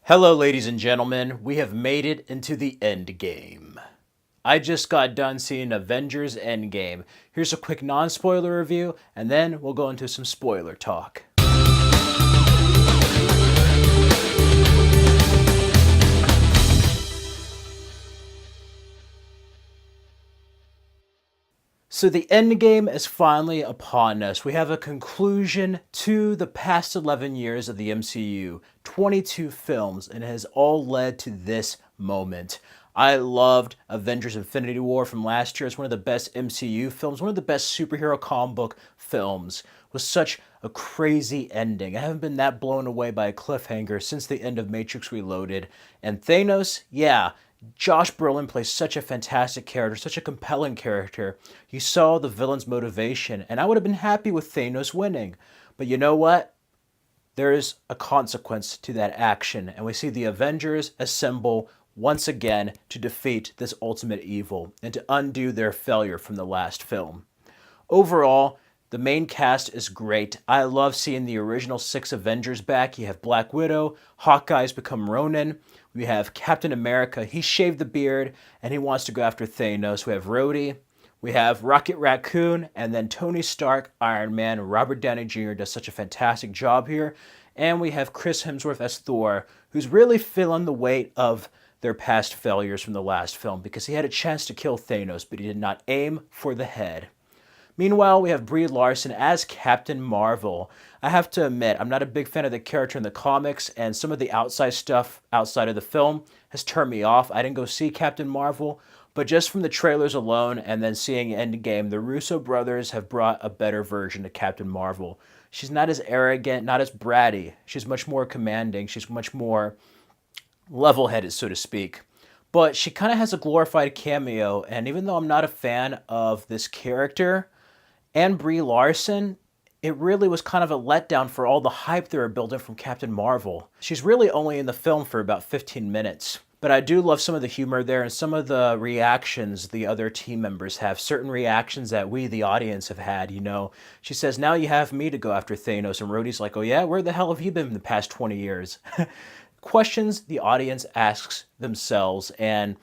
Hello, ladies and gentlemen. We have made it into the Endgame. I just got done seeing Avengers Endgame. Here's a quick non-spoiler review, and then we'll go into some spoiler talk. So the Endgame is finally upon us. We have a conclusion to the past 11 years of the MCU, 22 films, and it has all led to this moment. I loved Avengers Infinity War from last year. It's one of the best MCU films, one of the best superhero comic book films, with such a crazy ending. I haven't been that blown away by a cliffhanger since the end of Matrix Reloaded. And Thanos, yeah, Josh Brolin plays such a fantastic character, such a compelling character. You saw the villain's motivation, and I would have been happy with Thanos winning. But you know what? There is a consequence to that action, and we see the Avengers assemble once again to defeat this ultimate evil and to undo their failure from the last film. Overall, the main cast is great. I love seeing the original 6 Avengers back. You have Black Widow, Hawkeye's become Ronin. We have Captain America. He shaved the beard and he wants to go after Thanos. We have Rhodey. We have Rocket Raccoon, and then Tony Stark, Iron Man. Robert Downey Jr. does such a fantastic job here. And we have Chris Hemsworth as Thor, who's really feeling the weight of their past failures from the last film because he had a chance to kill Thanos, but he did not aim for the head. Meanwhile, we have Brie Larson as Captain Marvel. I have to admit, I'm not a big fan of the character in the comics, and some of the outside stuff outside of the film has turned me off. I didn't go see Captain Marvel, but just from the trailers alone and then seeing Endgame, the Russo brothers have brought a better version of Captain Marvel. She's not as arrogant, not as bratty. She's much more commanding. She's much more level-headed, so to speak. But she kind of has a glorified cameo, and even though I'm not a fan of this character and Brie Larson, it really was kind of a letdown for all the hype they were building from Captain Marvel. She's really only in the film for about 15 minutes. But I do love some of the humor there and some of the reactions the other team members have. Certain reactions that we, the audience, have had, you know. She says, now you have me to go after Thanos. And Rhodey's like, oh yeah, where the hell have you been in the past 20 years? Questions the audience asks themselves, and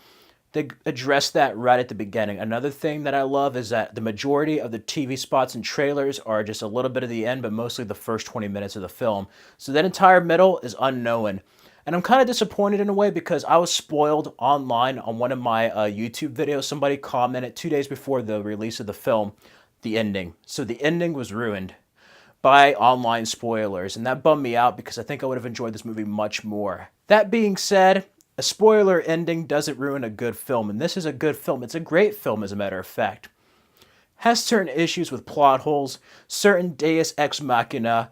they address that right at the beginning. Another thing that I love is that the majority of the TV spots and trailers are just a little bit of the end, but mostly the first 20 minutes of the film. So that entire middle is unknown. And I'm kind of disappointed in a way because I was spoiled online on one of my YouTube videos. Somebody commented 2 days before the release of the film, the ending. So the ending was ruined by online spoilers, and that bummed me out because I think I would have enjoyed this movie much more. That being said, a spoiler ending doesn't ruin a good film, and this is a good film. It's a great film, as a matter of fact. Has certain issues with plot holes, certain deus ex machina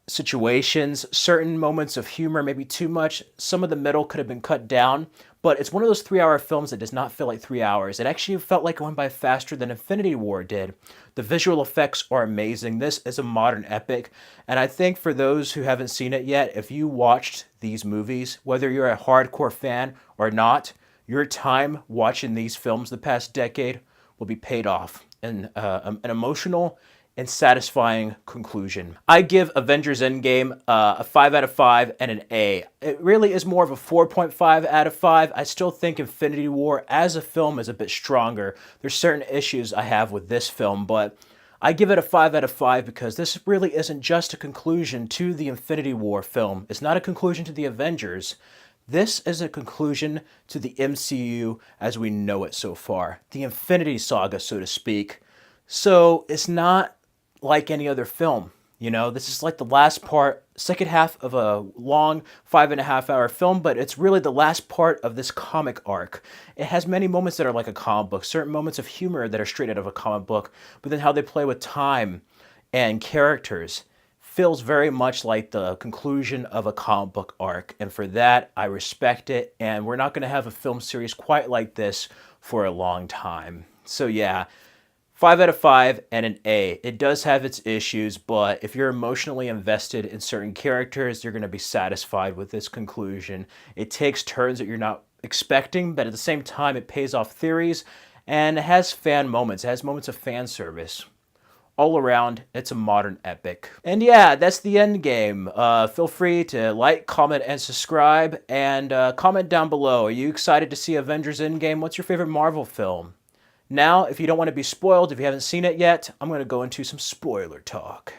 situations, certain moments of humor, maybe too much. Some of the middle could have been cut down, but it's one of those 3-hour films that does not feel like 3 hours. It actually felt like it went by faster than Infinity War did. The visual effects are amazing. This is a modern epic, and I think for those who haven't seen it yet, if you watched these movies, whether you're a hardcore fan or not, your time watching these films the past decade will be paid off in an emotional and satisfying conclusion. I give Avengers Endgame a 5 out of 5 and an A. It really is more of a 4.5 out of 5. I still think Infinity War as a film is a bit stronger. There's certain issues I have with this film, but I give it a 5 out of 5 because this really isn't just a conclusion to the Infinity War film. It's not a conclusion to the Avengers. This is a conclusion to the MCU as we know it so far. The Infinity Saga, so to speak. So it's not like any other film. You know, this is like the last part, second half of a long 5.5-hour film, but it's really the last part of this comic arc. It has many moments that are like a comic book, certain moments of humor that are straight out of a comic book, but then how they play with time and characters feels very much like the conclusion of a comic book arc. And for that, I respect it. And we're not going to have a film series quite like this for a long time. So yeah, 5 out of 5 and an A. It does have its issues, but if you're emotionally invested in certain characters, you're going to be satisfied with this conclusion. It takes turns that you're not expecting, but at the same time, it pays off theories, and it has fan moments. It has moments of fan service. all around, it's a modern epic. And yeah, that's the Endgame. Feel free to like, comment, and subscribe, and comment down below. Are you excited to see Avengers Endgame? What's your favorite Marvel film? Now, if you don't want to be spoiled, if you haven't seen it yet, I'm going to go into some spoiler talk.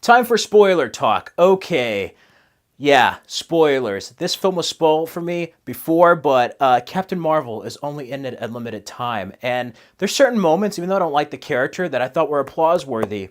Time for spoiler talk. Okay. Yeah, spoilers. This film was spoiled for me before, but Captain Marvel is only in it at limited time. And there's certain moments, even though I don't like the character, that I thought were applause-worthy.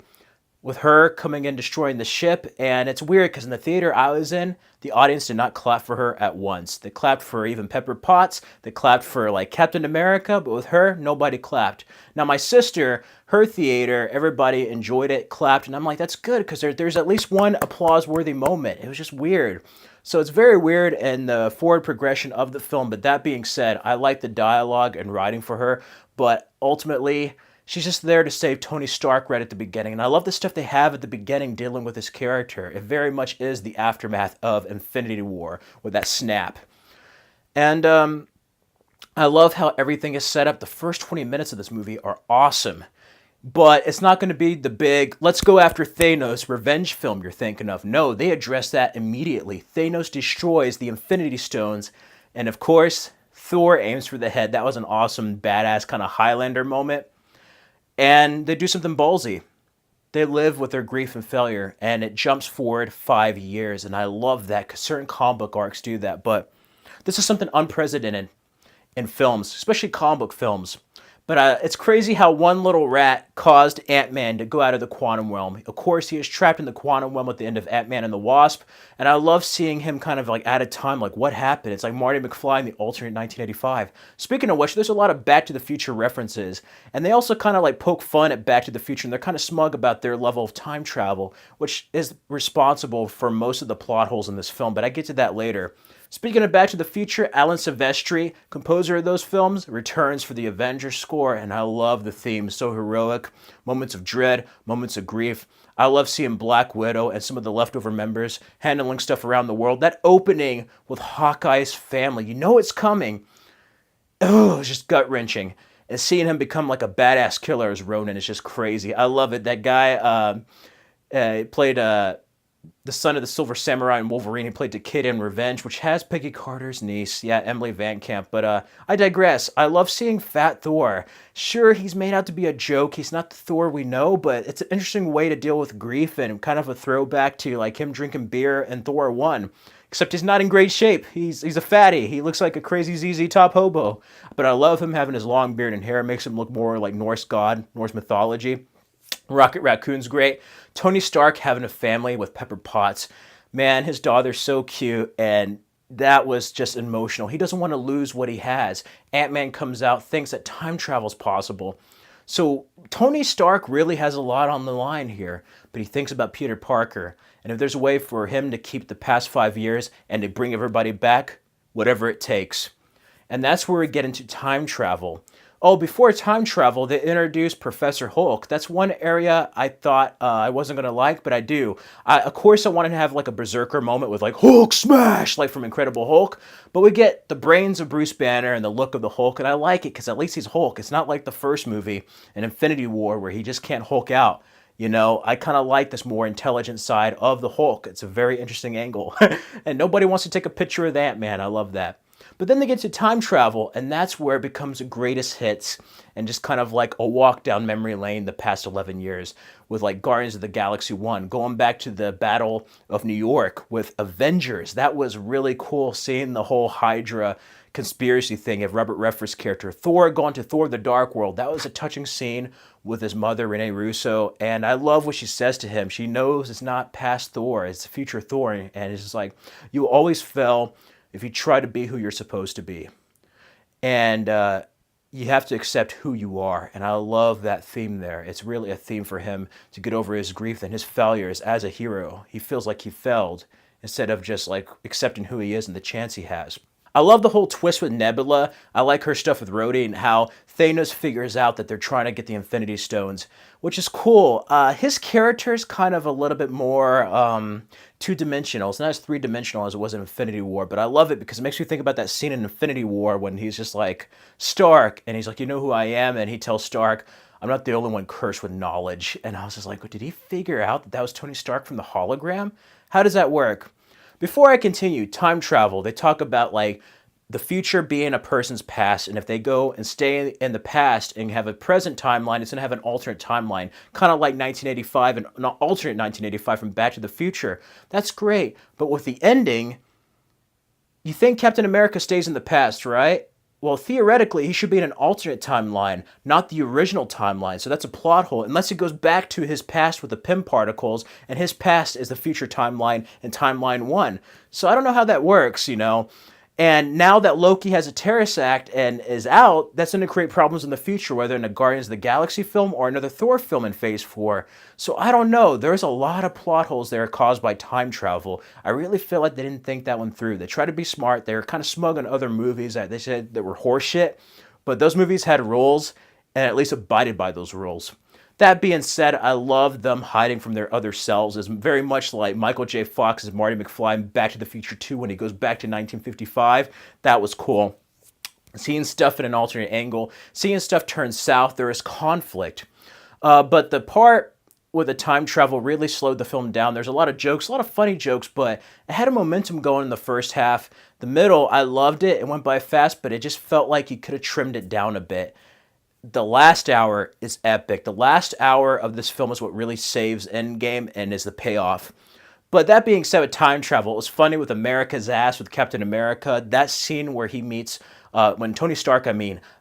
With her coming in, destroying the ship, and it's weird because in the theater I was in, the audience did not clap for her at once. They clapped for even Pepper Potts, they clapped for like Captain America, but with her, nobody clapped. Now my sister, her theater, everybody enjoyed it, clapped, and I'm like, that's good because there's at least one applause-worthy moment. It was just weird. So it's very weird in the forward progression of the film, but that being said, I like the dialogue and writing for her, but ultimately, she's just there to save Tony Stark right at the beginning. And I love the stuff they have at the beginning dealing with this character. It very much is the aftermath of Infinity War with that snap. And I love how everything is set up. The first 20 minutes of this movie are awesome. But it's not going to be the big, let's go after Thanos revenge film you're thinking of. No, they address that immediately. Thanos destroys the Infinity Stones. And of course, Thor aims for the head. That was an awesome, badass kind of Highlander moment. And they do something ballsy. They live with their grief and failure, and it jumps forward 5 years. And I love that because certain comic book arcs do that. But this is something unprecedented in films, especially comic book films. But it's crazy how one little rat caused Ant-Man to go out of the quantum realm. Of course, he is trapped in the quantum realm at the end of Ant-Man and the Wasp. And I love seeing him kind of like out of time, like what happened? It's like Marty McFly in the alternate 1985. Speaking of which, there's a lot of Back to the Future references. And they also kind of like poke fun at Back to the Future. And they're kind of smug about their level of time travel, which is responsible for most of the plot holes in this film. But I get to that later. Speaking of Back to the Future, Alan Silvestri, composer of those films, returns for the Avengers score, and I love the theme. So heroic. Moments of dread, moments of grief. I love seeing Black Widow and some of the leftover members handling stuff around the world. That opening with Hawkeye's family, you know it's coming. Oh, it's just gut-wrenching. And seeing him become like a badass killer as Ronin is just crazy. I love it. That guy played... the son of the Silver Samurai and Wolverine. He played the kid in Revenge, which has Peggy Carter's niece. Yeah, Emily Van Camp. But I digress. I love seeing Fat Thor. Sure, he's made out to be a joke. He's not the Thor we know, but it's an interesting way to deal with grief and kind of a throwback to like him drinking beer in Thor 1. Except he's not in great shape. He's a fatty. He looks like a crazy ZZ Top hobo. But I love him having his long beard and hair. It makes him look more like Norse god, Norse mythology. Rocket Raccoon's great. Tony Stark having a family with Pepper Potts. Man, his daughter's so cute, and that was just emotional. He doesn't want to lose what he has. Ant-Man comes out, thinks that time travel is possible. So Tony Stark really has a lot on the line here, but he thinks about Peter Parker. And if there's a way for him to keep the past 5 years and to bring everybody back, whatever it takes. And that's where we get into time travel. Oh, before time travel, they introduced Professor Hulk. That's one area I thought I wasn't going to like, but I do. Of course, I wanted to have like a Berserker moment with like Hulk smash, like from Incredible Hulk. But we get the brains of Bruce Banner and the look of the Hulk, and I like it because at least he's Hulk. It's not like the first movie in Infinity War where he just can't Hulk out. You know, I kind of like this more intelligent side of the Hulk. It's a very interesting angle. And nobody wants to take a picture of Ant-Man. I love that. But then they get to time travel, and that's where it becomes the greatest hits and just kind of like a walk down memory lane the past 11 years with like Guardians of the Galaxy 1, going back to the Battle of New York with Avengers. That was really cool seeing the whole Hydra conspiracy thing of Robert Redford's character. Thor going to Thor the Dark World. That was a touching scene with his mother, Renee Russo, and I love what she says to him. She knows it's not past Thor, it's future Thor, and it's just like, you always fail if you try to be who you're supposed to be. And you have to accept who you are. And I love that theme there. It's really a theme for him to get over his grief and his failures as a hero. He feels like he failed instead of just like accepting who he is and the chance he has. I love the whole twist with Nebula. I like her stuff with Rhodey and how Thanos figures out that they're trying to get the Infinity Stones, which is cool. His character is kind of a little bit more two-dimensional. It's not as three-dimensional as it was in Infinity War, but I love it because it makes me think about that scene in Infinity War when he's just like, Stark, and he's like, you know who I am? And he tells Stark, I'm not the only one cursed with knowledge. And I was just like, did he figure out that that was Tony Stark from the hologram? How does that work? Before I continue, time travel, they talk about like the future being a person's past, and if they go and stay in the past and have a present timeline, it's going to have an alternate timeline, kind of like 1985 and an alternate 1985 from Back to the Future. That's great, but with the ending, you think Captain America stays in the past, right? Well, theoretically, he should be in an alternate timeline, not the original timeline. So that's a plot hole, unless it goes back to his past with the Pym particles, and his past is the future timeline in timeline 1. So I don't know how that works, you know. And now that Loki has a terrorist act and is out, that's going to create problems in the future, whether in a Guardians of the Galaxy film or another Thor film in Phase 4. So I don't know. There's a lot of plot holes there caused by time travel. I really feel like they didn't think that one through. They tried to be smart. They were kind of smug on other movies that they said that were horseshit. But those movies had rules and at least abided by those rules. That being said, I love them hiding from their other selves. It's very much like Michael J. Fox's Marty McFly in Back to the Future 2 when he goes back to 1955. That was cool. Seeing stuff in an alternate angle, seeing stuff turn south, there is conflict. But the part with the time travel really slowed the film down. There's a lot of jokes, a lot of funny jokes, but it had a momentum going in the first half. The middle, I loved it. It went by fast, but it just felt like you could have trimmed it down a bit. The last hour is epic. The last hour of this film is what really saves Endgame and is the payoff. But that being said, with time travel, it was funny with America's ass with Captain America. That scene where he meets, when Tony Stark,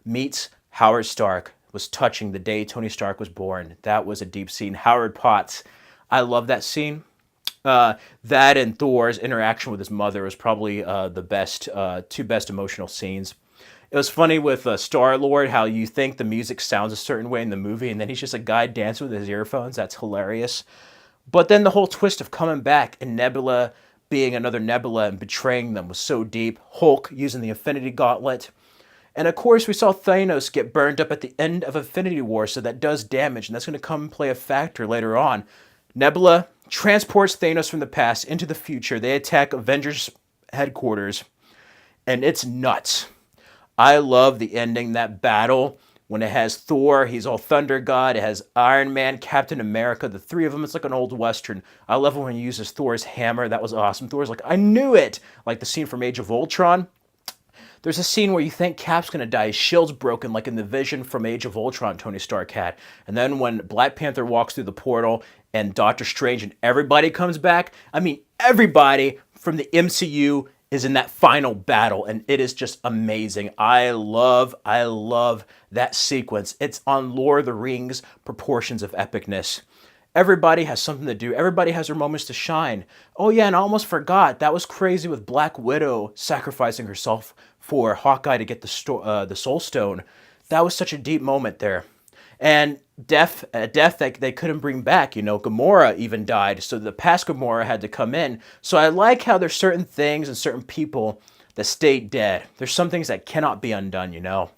meets Howard Stark, was touching the day Tony Stark was born. That was a deep scene. Howard Potts, I love that scene. That and Thor's interaction with his mother was probably the best, two best emotional scenes. It was funny with Star-Lord, how you think the music sounds a certain way in the movie, and then he's just a guy dancing with his earphones. That's hilarious. But then the whole twist of coming back and Nebula being another Nebula and betraying them was so deep. Hulk using the Infinity Gauntlet. And of course, we saw Thanos get burned up at the end of Infinity War, so that does damage, and that's going to come and play a factor later on. Nebula transports Thanos from the past into the future. They attack Avengers headquarters, and it's nuts. I love the ending, that battle, when it has Thor, he's all Thunder God, it has Iron Man, Captain America, the three of them, it's like an old Western. I love it when he uses Thor's hammer, that was awesome. Thor's like, I knew it! Like the scene from Age of Ultron. There's a scene where you think Cap's gonna die, his shield's broken, like in the vision from Age of Ultron Tony Stark had. And then when Black Panther walks through the portal, and Doctor Strange and everybody comes back, I mean, everybody from the MCU is in that final battle, and it is just amazing. I love that sequence. It's on Lord of the Rings proportions of epicness. Everybody has something to do. Everybody has their moments to shine. Oh yeah, and I almost forgot, that was crazy with Black Widow sacrificing herself for Hawkeye to get the Soul Stone. That was such a deep moment there. And death that they couldn't bring back. You know, Gamora even died, so the past Gamora had to come in. So I like how there's certain things and certain people that stay dead. There's some things that cannot be undone, you know.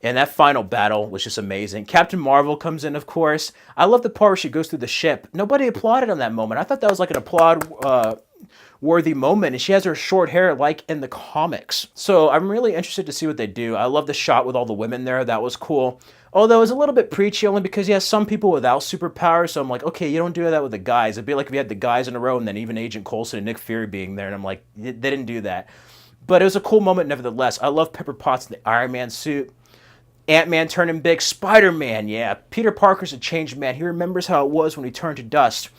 And that final battle was just amazing. Captain Marvel comes in, of course. I love the part where she goes through the ship. Nobody applauded on that moment. I thought that was like an applaud-worthy moment. And she has her short hair like in the comics. So I'm really interested to see what they do. I love the shot with all the women there. That was cool. Although it was a little bit preachy only because you have some people without superpowers. So I'm like, okay, you don't do that with the guys. It'd be like if you had the guys in a row and then even Agent Coulson and Nick Fury being there. And I'm like, they didn't do that. But it was a cool moment nevertheless. I love Pepper Potts in the Iron Man suit. Ant-Man turning big. Spider-Man, yeah. Peter Parker's a changed man. He remembers how it was when he turned to dust.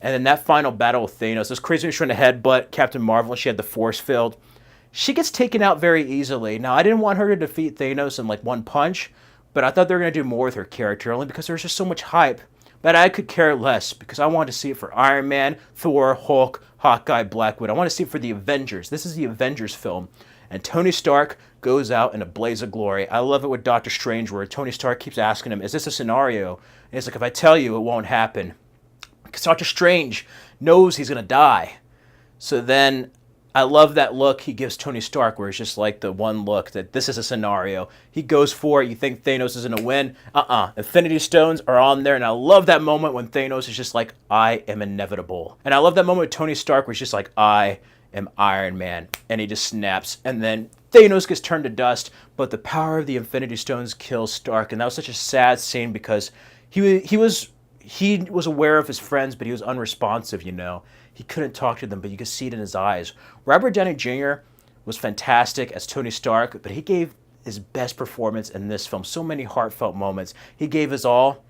And then that final battle with Thanos. It was crazy when she was trying to headbutt Captain Marvel and she had the force field. She gets taken out very easily. Now, I didn't want her to defeat Thanos in like one punch, but I thought they were going to do more with her character, only because there was just so much hype. But I could care less, because I wanted to see it for Iron Man, Thor, Hulk, Hawkeye, Black Widow. I want to see it for the Avengers. This is the Avengers film. And Tony Stark goes out in a blaze of glory. I love it with Doctor Strange, where Tony Stark keeps asking him, is this a scenario? And he's like, if I tell you, it won't happen. Because Doctor Strange knows he's going to die. So then I love that look he gives Tony Stark, where it's just like the one look that this is a scenario. He goes for it. You think Thanos is going to win. Infinity Stones are on there, and I love that moment when Thanos is just like, I am inevitable. And I love that moment with Tony Stark, where he's just like, I am Iron Man. And he just snaps, and then Thanos gets turned to dust, but the power of the Infinity Stones kills Stark. And that was such a sad scene because he was aware of his friends, but he was unresponsive, you know. He couldn't talk to them, but you could see it in his eyes. Robert Downey Jr. was fantastic as Tony Stark, but he gave his best performance in this film. So many heartfelt moments. He gave his all,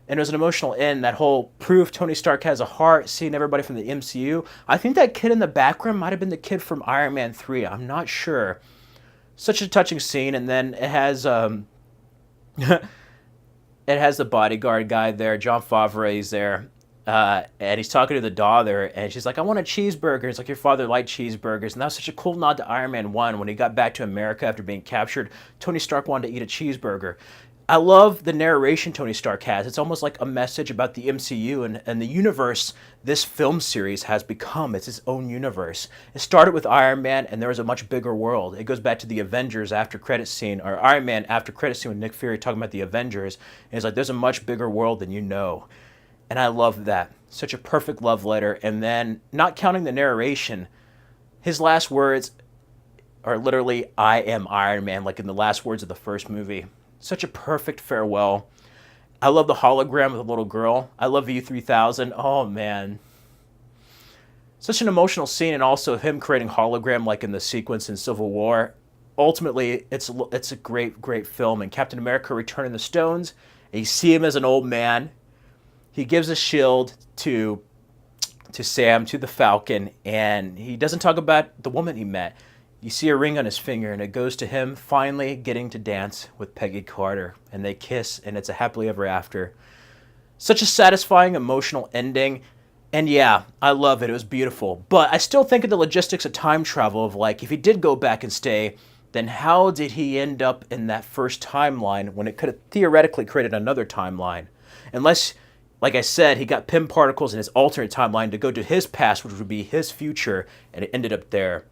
and it was an emotional end. That whole proof Tony Stark has a heart, seeing everybody from the MCU. I think that kid in the background might have been the kid from Iron Man 3. I'm not sure. Such a touching scene, and then it has it has the bodyguard guy there, John Favreau's there, and he's talking to the daughter, and she's like, I want a cheeseburger. It's like, your father liked cheeseburgers. And that was such a cool nod to Iron Man 1. When he got back to America after being captured, Tony Stark wanted to eat a cheeseburger. I love the narration Tony Stark has. It's almost like a message about the MCU and the universe this film series has become. It's its own universe. It started with Iron Man, and there was a much bigger world. It goes back to the Avengers after credit scene, or Iron Man after credit scene with Nick Fury talking about the Avengers. And it's like, there's a much bigger world than you know. And I love that. Such a perfect love letter. And then, not counting the narration, his last words are literally, I am Iron Man, like in the last words of the first movie. Such a perfect farewell. I love the hologram of the little girl. I love U-3000. Oh, man. Such an emotional scene, and also him creating hologram like in the sequence in Civil War. Ultimately, it's a great, great film. And Captain America returning the stones, and you see him as an old man. He gives a shield to Sam, to the Falcon, and he doesn't talk about the woman he met. You see a ring on his finger, and it goes to him finally getting to dance with Peggy Carter. And they kiss, and it's a happily ever after. Such a satisfying, emotional ending. And yeah, I love it. It was beautiful. But I still think of the logistics of time travel of, like, if he did go back and stay, then how did he end up in that first timeline when it could have theoretically created another timeline? Unless, like I said, he got Pym particles in his alternate timeline to go to his past, which would be his future, and it ended up there.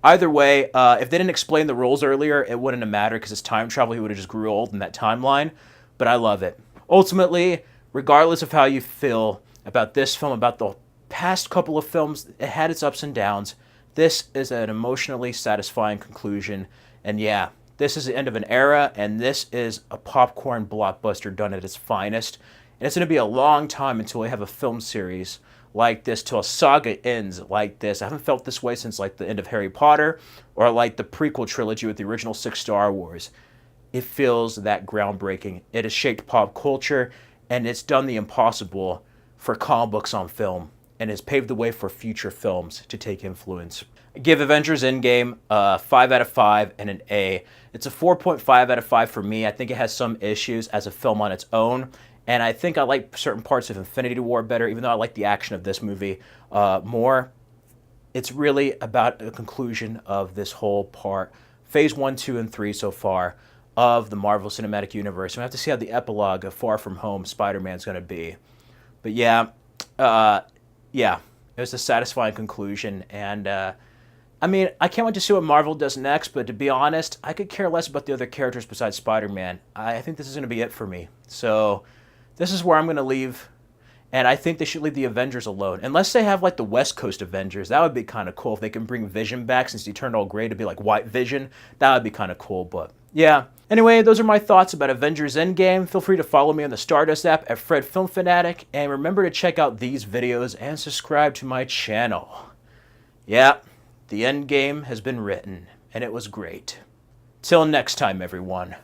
Either way, if they didn't explain the rules earlier, it wouldn't have mattered because it's time travel. He would have just grew old in that timeline. But I love it. Ultimately, regardless of how you feel about this film, about the past couple of films, it had its ups and downs. This is an emotionally satisfying conclusion. And yeah, this is the end of an era, and this is a popcorn blockbuster done at its finest. And it's going to be a long time until we have a film series like this, till a saga ends like this. I haven't felt this way since like the end of Harry Potter, or like the prequel trilogy with the original 6 Star Wars. It feels that groundbreaking. It has shaped pop culture, and it's done the impossible for comic books on film, and has paved the way for future films to take influence. I give Avengers Endgame a 5 out of 5 and an A. It's a 4.5 out of 5 for me. I think it has some issues as a film on its own. And I think I like certain parts of Infinity War better, even though I like the action of this movie more. It's really about the conclusion of this whole part, phase 1, 2, and 3 so far, of the Marvel Cinematic Universe. We have to see how the epilogue of Far From Home Spider-Man is going to be. But yeah, it was a satisfying conclusion. And I mean, I can't wait to see what Marvel does next, but to be honest, I could care less about the other characters besides Spider-Man. I think this is going to be it for me. So this is where I'm going to leave, and I think they should leave the Avengers alone. Unless they have, like, the West Coast Avengers. That would be kind of cool if they can bring Vision back since he turned all gray to be, like, White Vision. That would be kind of cool, but yeah. Anyway, those are my thoughts about Avengers Endgame. Feel free to follow me on the Stardust app at Fred Film Fanatic, and remember to check out these videos and subscribe to my channel. Yeah, the Endgame has been written, and it was great. Till next time, everyone.